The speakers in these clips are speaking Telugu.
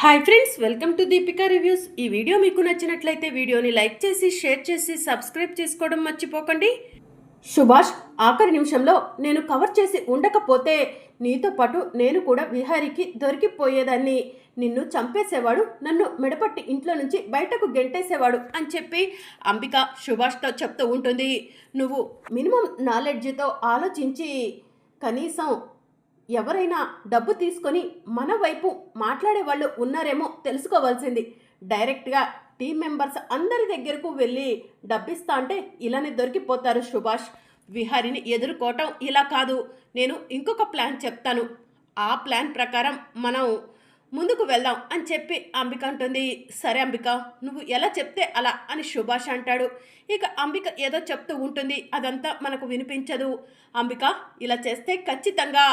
Hi friends, welcome to Deepika reviews. ఈ వీడియో మీకు నచ్చినట్లయితే వీడియోని లైక్ చేసి షేర్ చేసి సబ్స్క్రైబ్ చేసుకోవడం మర్చిపోకండి. సుభాష్ ఆఖరి నిమిషంలో నేను కవర్ చేసి ఉండకపోతే నీతో పాటు నేను కూడా విహారికి దొరికిపోయేదాన్ని. నిన్ను చంపేసేవాడు, నన్ను మెడపట్టి ఇంట్లో నుంచి బయటకు గెంటేసేవాడు అని చెప్పి అంబిక సుభాష్తో చెప్తూ ఉంటుంది. నువ్వు మినిమం నాలెడ్జ్తో ఆలోచించి కనీసం ఎవరైనా డబ్బు తీసుకొని మన వైపు మాట్లాడే వాళ్ళు ఉన్నారేమో తెలుసుకోవాల్సింది. డైరెక్ట్గా టీం మెంబర్స్ అందరి దగ్గరకు వెళ్ళి డబ్బిస్తా అంటే ఇలానే దొరికిపోతారు సుభాష్. విహారిని ఎదుర్కోవటం ఇలా కాదు. నేను ఇంకొక ప్లాన్ చెప్తాను, ఆ ప్లాన్ ప్రకారం మనం ముందుకు వెళ్దాం అని చెప్పి అంబిక అంటుంది. సరే అంబిక, నువ్వు ఎలా చెప్తే అలా అని సుభాష్ అంటాడు. ఇక అంబిక ఏదో చెప్తూ ఉంటుంది, అదంతా మనకు వినిపించదు. అంబిక ఇలా చేస్తే ఖచ్చితంగా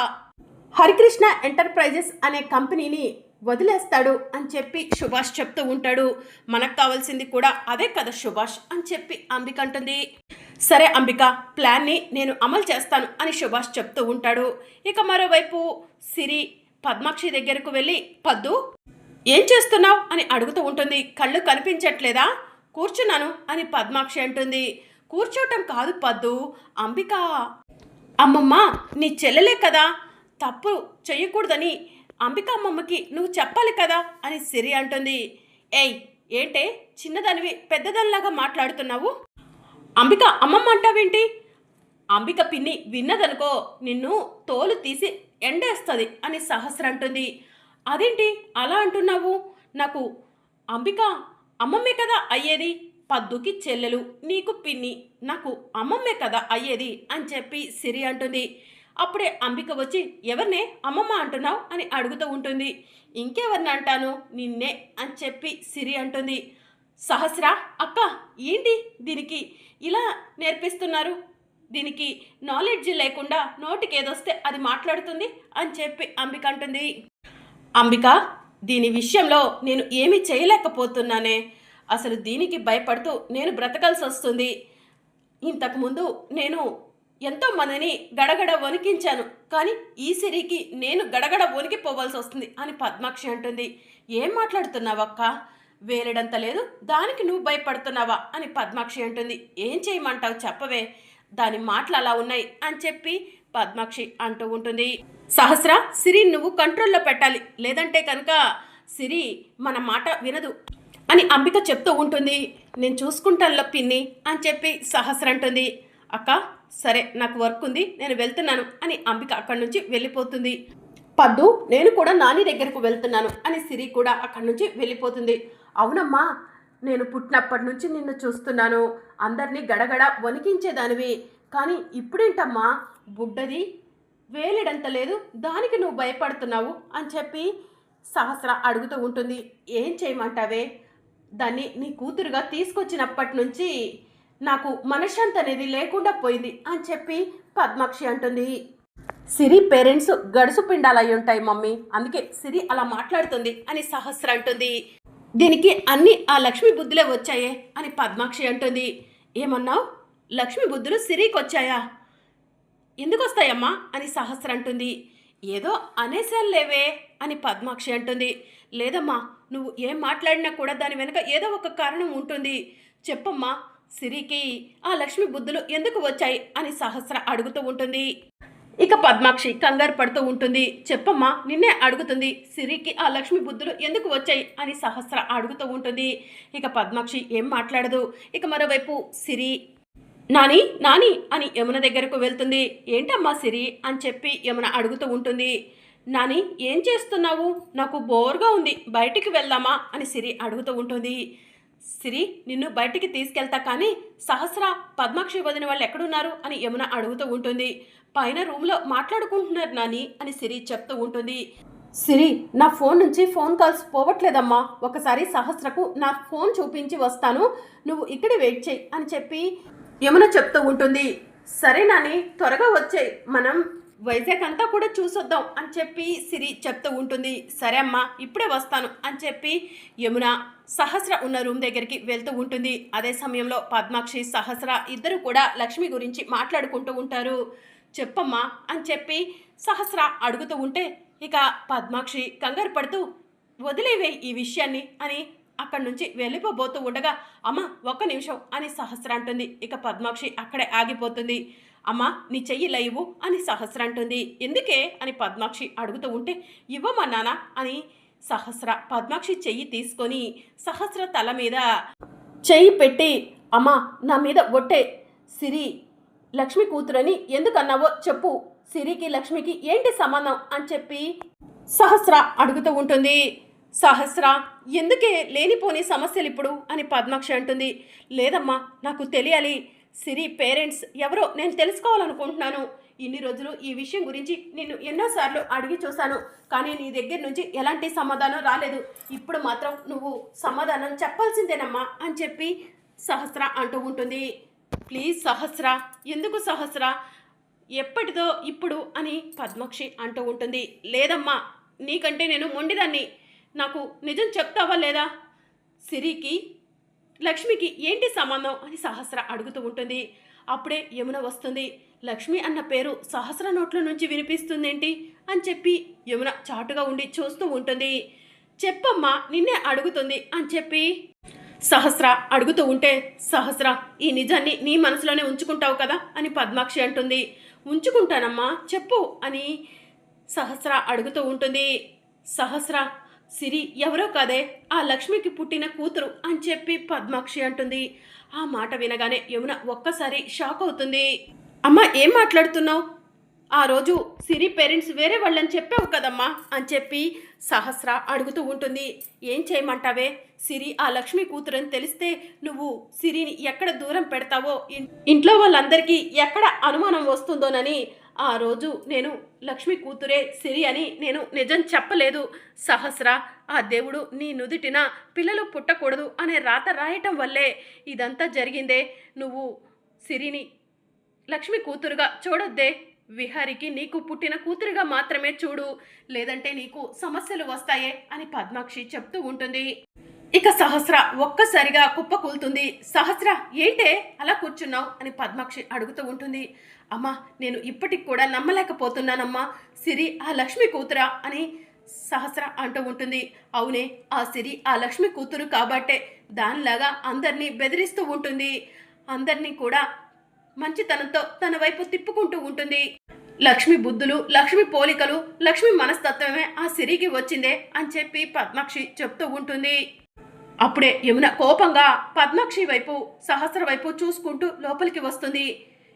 హరికృష్ణ ఎంటర్ప్రైజెస్ అనే కంపెనీని వదిలేస్తాడు అని చెప్పి సుభాష్ చెప్తూ ఉంటాడు. మనకు కావాల్సింది కూడా అదే కదా సుభాష్ అని చెప్పి అంబిక అంటుంది. సరే అంబిక, ప్లాన్ని నేను అమలు చేస్తాను అని సుభాష్ చెప్తూ ఉంటాడు. ఇక మరోవైపు సిరి పద్మాక్షి దగ్గరకు వెళ్ళి, పద్దు ఏం చేస్తున్నావు అని అడుగుతూ ఉంటుంది. కళ్ళు కనిపించట్లేదా? కూర్చున్నాను అని పద్మాక్షి అంటుంది. కూర్చోటం కాదు పద్దు, అంబిక అమ్మమ్మ నీ చెల్లెలే కదా, తప్పు చెయ్యకూడదని అంబిక అమ్మమ్మకి నువ్వు చెప్పాలి కదా అని సిరి అంటుంది. ఏయ్, ఏంటే చిన్నదానివి పెద్దదానిలాగా మాట్లాడుతున్నావు? అంబిక అమ్మమ్మ అంటావేంటి? అంబిక పిన్ని విన్నదనుకో నిన్ను తోలు తీసి ఎండేస్తుంది అని సహస్ర అంటుంది. అదేంటి అలా అంటున్నావు? నాకు అంబిక అమ్మమ్మే కదా అయ్యేది, పద్దుకి చెల్లెలు, నీకు పిన్ని, నాకు అమ్మమ్మే కదా అయ్యేది అని చెప్పి సిరి అంటుంది. అప్పుడే అంబిక వచ్చి, ఎవరినే అమ్మమ్మ అంటున్నావు అని అడుగుతూ ఉంటుంది. ఇంకెవరిని అంటాను, నిన్నే అని చెప్పి సిరి అంటుంది. సహస్ర అక్క, ఏంటి దీనికి ఇలా నేర్పిస్తున్నారు? దీనికి నాలెడ్జ్ లేకుండా నోటికి ఏదొస్తే అది మాట్లాడుతుంది అని చెప్పి అంబిక అంటుంది. అంబిక, దీని విషయంలో నేను ఏమీ చేయలేకపోతున్నానే. అసలు దీనికి భయపడుతూ నేను బ్రతకాల్సి వస్తుంది. ఇంతకుముందు నేను ఎంతో మందిని గడగడ వణికించాను, కానీ ఈ సిరికి నేను గడగడ వణికిపోవాల్సి వస్తుంది అని పద్మాక్షి అంటుంది. ఏం మాట్లాడుతున్నావక్క? వేలడంత లేదు, దానికి నువ్వు భయపడుతున్నావా అని పద్మాక్షి అంటుంది. ఏం చేయమంటావు చెప్పవే, దాని మాటలు అలా ఉన్నాయి అని చెప్పి పద్మాక్షి అంటూ ఉంటుంది. సహస్ర, సిరి నువ్వు కంట్రోల్లో పెట్టాలి, లేదంటే కనుక సిరి మన మాట వినదు అని అంబిక చెప్తూ ఉంటుంది. నేను చూసుకుంటానులో పిన్ని అని చెప్పి సహస్ర అంటుంది. అక్క సరే, నాకు వర్క్ ఉంది, నేను వెళ్తున్నాను అని అంబిక అక్కడి నుంచి వెళ్ళిపోతుంది. పద్దు, నేను కూడా నాని దగ్గరకు వెళ్తున్నాను అని సిరి కూడా అక్కడి నుంచి వెళ్ళిపోతుంది. అవునమ్మా, నేను పుట్టినప్పటి నుంచి నిన్ను చూస్తున్నాను, అందరినీ గడగడ వణికించేదానివి, కానీ ఇప్పుడేంటమ్మా బుడ్డది వేలెడంత లేదు, దానికి నువ్వు భయపడుతున్నావు అని చెప్పి సహస్ర అడుగుతూ ఉంటుంది. ఏం చేయమంటావే, దాన్ని నీ కూతురుగా తీసుకొచ్చినప్పటి నుంచి నాకు మనశ్శాంతి అనేది లేకుండా పోయింది అని చెప్పి పద్మాక్షి అంటుంది. సిరి పేరెంట్స్ గడుసు పిండాలయ్యి ఉంటాయి మమ్మీ, అందుకే సిరి అలా మాట్లాడుతుంది అని సహస్ర అంటుంది. దీనికి అన్ని ఆ లక్ష్మి బుద్ధులే వచ్చాయే అని పద్మాక్షి అంటుంది. ఏమన్నావు? లక్ష్మి బుద్ధులు సిరికి వచ్చాయా? ఎందుకు వస్తాయమ్మా అని సహస్ర అంటుంది. ఏదో అనేసాలేవే అని పద్మాక్షి అంటుంది. లేదమ్మా, నువ్వు ఏం మాట్లాడినా కూడా దాని వెనుక ఏదో ఒక కారణం ఉంటుంది, చెప్పమ్మా, సిరికి ఆ లక్ష్మి బుద్ధులు ఎందుకు వచ్చాయి అని సహస్ర అడుగుతూ ఉంటుంది. ఇక పద్మాక్షి కంగారు పడుతూ ఉంటుంది. చెప్పమ్మా, నిన్నే అడుగుతుంది, సిరికి ఆ లక్ష్మి బుద్ధులు ఎందుకు వచ్చాయి అని సహస్ర అడుగుతూ ఉంటుంది. ఇక పద్మాక్షి ఏం మాట్లాడదు. ఇక మరోవైపు సిరి నాని నాని అని యమున దగ్గరకు వెళ్తుంది. ఏంటమ్మా సిరి అని చెప్పి యమున అడుగుతూ ఉంటుంది. నాని ఏం చేస్తున్నావు? నాకు బోర్గా ఉంది, బయటికి వెళ్దామా అని సిరి అడుగుతూ ఉంటుంది. సిరి, నిన్ను బయటికి తీసుకెళ్తా, కానీ సహస్ర పద్మాక్షి వదిన వాళ్ళు ఎక్కడున్నారు అని యమున అడుగుతూ ఉంటుంది. పైన రూమ్లో మాట్లాడుకుంటున్నారు నాని అని సిరి చెప్తూ ఉంటుంది. సిరి, నా ఫోన్ నుంచి ఫోన్ కాల్స్ పోవట్లేదమ్మా, ఒకసారి సహస్రకు నా ఫోన్ చూపించి వస్తాను, నువ్వు ఇక్కడే వెయిట్ చేయి అని చెప్పి యమున చెప్తూ ఉంటుంది. సరే నాని, త్వరగా వచ్చేయి, మనం వైజాగ్ అంతా కూడా చూసొద్దాం అని చెప్పి సిరి చెప్తూ ఉంటుంది. సరే అమ్మా, ఇప్పుడే వస్తాను అని చెప్పి యమున సహస్ర ఉన్న రూమ్ దగ్గరికి వెళ్తూ ఉంటుంది. అదే సమయంలో పద్మాక్షి సహస్ర ఇద్దరు కూడా లక్ష్మి గురించి మాట్లాడుకుంటూ ఉంటారు. చెప్పమ్మా అని చెప్పి సహస్ర అడుగుతూ ఉంటే ఇక పద్మాక్షి కంగారు పడుతూ, వదిలేవే ఈ విషయాన్ని అని అక్కడి నుంచి వెళ్ళిపోబోతూ ఉండగా అమ్మ ఒక్క నిమిషం అని సహస్ర అంటుంది. ఇక పద్మాక్షి అక్కడే ఆగిపోతుంది. అమ్మ నీ చెయ్యి లైవు అని సహస్ర అంటుంది. ఎందుకే అని పద్మాక్షి అడుగుతూ ఉంటే ఇవ్వమా నాన్న అని సహస్ర పద్మాక్షి చెయ్యి తీసుకొని సహస్ర తల మీద చెయ్యి పెట్టి అమ్మ నా మీద ఒట్టే సిరి లక్ష్మి కూతురని ఎందుకన్నావో చెప్పు, సిరికి లక్ష్మికి ఏంటి సంబంధం అని చెప్పి సహస్ర అడుగుతూ ఉంటుంది. సహస్ర ఎందుకే లేనిపోని సమస్యలు ఇప్పుడు అని పద్మాక్షి అంటుంది. లేదమ్మా నాకు తెలియాలి, సిరి పేరెంట్స్ ఎవరో నేను తెలుసుకోవాలనుకుంటున్నాను. ఇన్ని రోజులు ఈ విషయం గురించి నిన్ను ఎన్నోసార్లు అడిగి చూశాను, కానీ నీ దగ్గర నుంచి ఎలాంటి సమాధానం రాలేదు. ఇప్పుడు మాత్రం నువ్వు సమాధానం చెప్పాల్సిందేనమ్మా అని చెప్పి సహస్ర అంటూ ఉంటుంది. ప్లీజ్ సహస్ర, ఎందుకు సహస్ర, ఎప్పటిదో ఇప్పుడు అని పద్మాక్షి అంటూ ఉంటుంది. లేదమ్మా నీకంటే నేను మొండిదాన్ని, నాకు నిజం చెప్తావా లేదా, సిరికి లక్ష్మికి ఏంటి సంబంధం అని సహస్ర అడుగుతూ ఉంటుంది. అప్పుడే యమున వస్తుంది. లక్ష్మి అన్న పేరు సహస్ర నోట్ల నుంచి వినిపిస్తుందేంటి అని చెప్పి యమున చాటుగా ఉండి చూస్తూ ఉంటుంది. చెప్పమ్మా నిన్నే అడుగుతుంది అని చెప్పి సహస్ర అడుగుతూ ఉంటే సహస్ర ఈ నిజాన్ని నీ మనసులోనే ఉంచుకుంటావు కదా అని పద్మాక్షి అంటుంది. ఉంచుకుంటానమ్మా చెప్పు అని సహస్ర అడుగుతూ ఉంటుంది. సహస్ర సిరి ఎవరో కాదే ఆ లక్ష్మికి పుట్టిన కూతురు అని చెప్పి పద్మాక్షి అంటుంది. ఆ మాట వినగానే యమున ఒక్కసారి షాక్ అవుతుంది. అమ్మ ఏం మాట్లాడుతున్నావు, ఆ రోజు సిరి పేరెంట్స్ వేరే వాళ్ళని చెప్పావు కదమ్మా అని చెప్పి సహస్ర అడుగుతూ ఉంటుంది. ఏం చేయమంటావే, సిరి ఆ లక్ష్మి కూతురని తెలిస్తే నువ్వు సిరిని ఎక్కడ దూరం పెడతావో, ఇంట్లో వాళ్ళందరికీ ఎక్కడ అనుమానం వస్తుందోనని ఆ రోజు నేను లక్ష్మి కూతురే సిరి అని నేను నిజం చెప్పలేదు సహస్ర. ఆ దేవుడు నీ నుదిటిన పిల్లలు పుట్టకూడదు అనే రాత రాయటం వల్లే ఇదంతా జరిగిందే. నువ్వు సిరిని లక్ష్మి కూతురుగా చూడొద్దే, విహారికి నీకు పుట్టిన కూతురుగా మాత్రమే చూడు, లేదంటే నీకు సమస్యలు వస్తాయే అని పద్మాక్షి చెప్తూ ఉంటుంది. ఇక సహస్ర ఒక్కసారిగా కుప్పకూలుతుంది. సహస్ర ఏంటే అలా కూర్చున్నావు అని పద్మాక్షి అడుగుతూ ఉంటుంది. అమ్మా నేను ఇప్పటికి కూడా నమ్మలేకపోతున్నానమ్మా, సిరి ఆ లక్ష్మి కూతురా అని సహస్ర అంటూ ఉంటుంది. అవునే ఆ సిరి ఆ లక్ష్మి కూతురు కాబట్టే దానిలాగా అందరినీ బెదిరిస్తూ ఉంటుంది, అందరినీ కూడా మంచితనంతో తన వైపు తిప్పుకుంటూ ఉంటుంది. లక్ష్మి బుద్ధులు, లక్ష్మి పోలికలు, లక్ష్మి మనస్తత్వమే ఆ సిరికి వచ్చిందే అని చెప్పి పద్మాక్షి చెప్తూ ఉంటుంది. అప్పుడే యమున కోపంగా పద్మాక్షి వైపు సహస్ర వైపు చూసుకుంటూ లోపలికి వస్తుంది.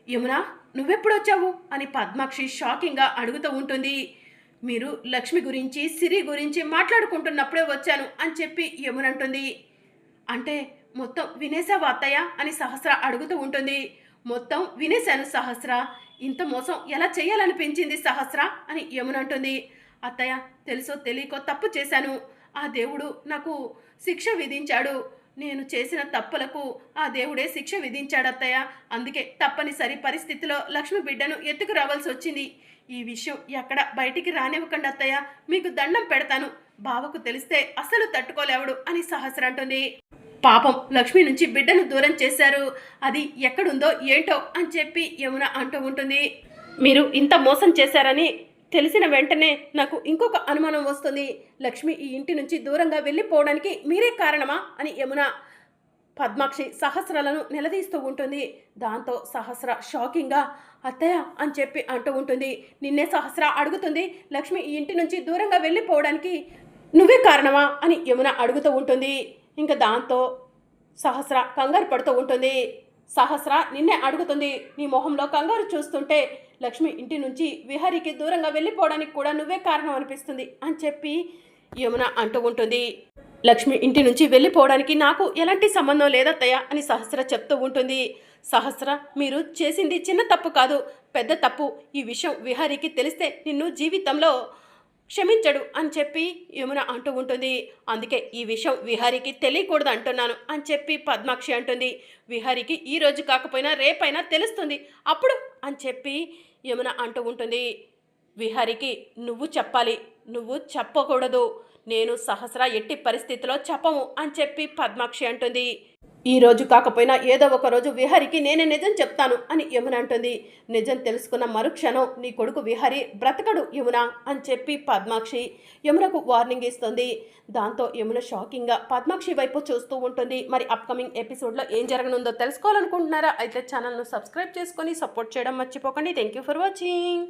యమున నువ్వెప్పుడొచ్చావు అని పద్మాక్షి షాకింగ్గా అడుగుతూ ఉంటుంది. మీరు లక్ష్మి గురించి సిరి గురించి మాట్లాడుకుంటున్నప్పుడే వచ్చాను అని చెప్పి యమున అంటుంది. అంటే మొత్తం వినేసావా అత్తయ్య అని సహస్ర అడుగుతూ ఉంటుంది. మొత్తం వినేశాను సహస్ర, ఇంత మోసం ఎలా చేయాలనిపించింది సహస్ర అని యమున అంటుంది. అత్తయ్య తెలుసో తెలియకో తప్పు చేశాను, ఆ దేవుడు నాకు శిక్ష విధించాడు, నేను చేసిన తప్పులకు ఆ దేవుడే శిక్ష విధించాడు అత్తయ్య, అందుకే తప్పనిసరి పరిస్థితిలో లక్ష్మి బిడ్డను ఎత్తుకు రావాల్సి వచ్చింది. ఈ విషయం ఎక్కడ బయటికి రానివ్వకండి అత్తయ్య, మీకు దండం పెడతాను, బావకు తెలిస్తే అస్సలు తట్టుకోలేవడు అని సహస్ర అంటుంది. పాపం లక్ష్మి నుంచి బిడ్డను దూరం చేశారు, అది ఎక్కడుందో ఏంటో అని చెప్పి యమున అంటూ ఉంటుంది. మీరు ఇంత మోసం చేశారని తెలిసిన వెంటనే నాకు ఇంకొక అనుమానం వస్తుంది, లక్ష్మి ఈ ఇంటి నుంచి దూరంగా వెళ్ళిపోవడానికి మీరే కారణమా అని యమున పద్మాక్షి సహస్రలను నిలదీస్తూ ఉంటుంది. దాంతో సహస్ర షాకింగ్గా అత్తయ్య అని చెప్పి అంటూ ఉంటుంది. నిన్నే సహస్ర అడుగుతుంది, లక్ష్మి ఈ ఇంటి నుంచి దూరంగా వెళ్ళిపోవడానికి నువ్వే కారణమా అని యమున అడుగుతూ ఉంటుంది. ఇంకా దాంతో సహస్ర కంగారు పడుతూ ఉంటుంది. సహస్ర నిన్నే అడుగుతుంది, నీ మొహంలో కంగారు చూస్తుంటే లక్ష్మి ఇంటి నుంచి విహారికి దూరంగా వెళ్ళిపోవడానికి కూడా నువ్వే కారణం అనిపిస్తుంది అని చెప్పి యమున అంటూ ఉంటుంది. లక్ష్మి ఇంటి నుంచి వెళ్ళిపోవడానికి నాకు ఎలాంటి సంబంధం లేదత్తయ్య అని సహస్ర చెప్తూ ఉంటుంది. సహస్ర మీరు చేసింది చిన్న తప్పు కాదు, పెద్ద తప్పు, ఈ విషయం విహారికి తెలిస్తే నిన్ను జీవితంలో క్షమించడు అని చెప్పి యమున అంటూ ఉంటుంది. అందుకే ఈ విషయం విహారికి తెలియకూడదు అంటున్నాను అని చెప్పి పద్మాక్షి అంటుంది. విహారికి ఈ రోజు కాకపోయినా రేపైనా తెలుస్తుంది అప్పుడు అని చెప్పి యమున అంటూ ఉంటుంది. విహారికి నువ్వు చెప్పాలి, నువ్వు చెప్పకూడదు, నేను సహస్ర ఎట్టి పరిస్థితిలో చెప్పము అని చెప్పి పద్మాక్షి అంటుంది. ఈ రోజు కాకపోయినా ఏదో ఒక రోజు విహారికి నేనే నిజం చెప్తాను అని యమున అంటుంది. నిజం తెలుసుకున్న మరుక్షణం నీ కొడుకు విహారి బ్రతకడు యమున అని చెప్పి పద్మాక్షి యమునకు వార్నింగ్ ఇస్తుంది. దాంతో యమున షాకింగ్గా పద్మాక్షి వైపు చూస్తూ ఉంటుంది. మరి అప్కమింగ్ ఎపిసోడ్లో ఏం జరగనుందో తెలుసుకోవాలనుకుంటున్నారా? అయితే ఛానల్ను సబ్స్క్రైబ్ చేసుకొని సపోర్ట్ చేయడం మర్చిపోకండి. Thank you for watching.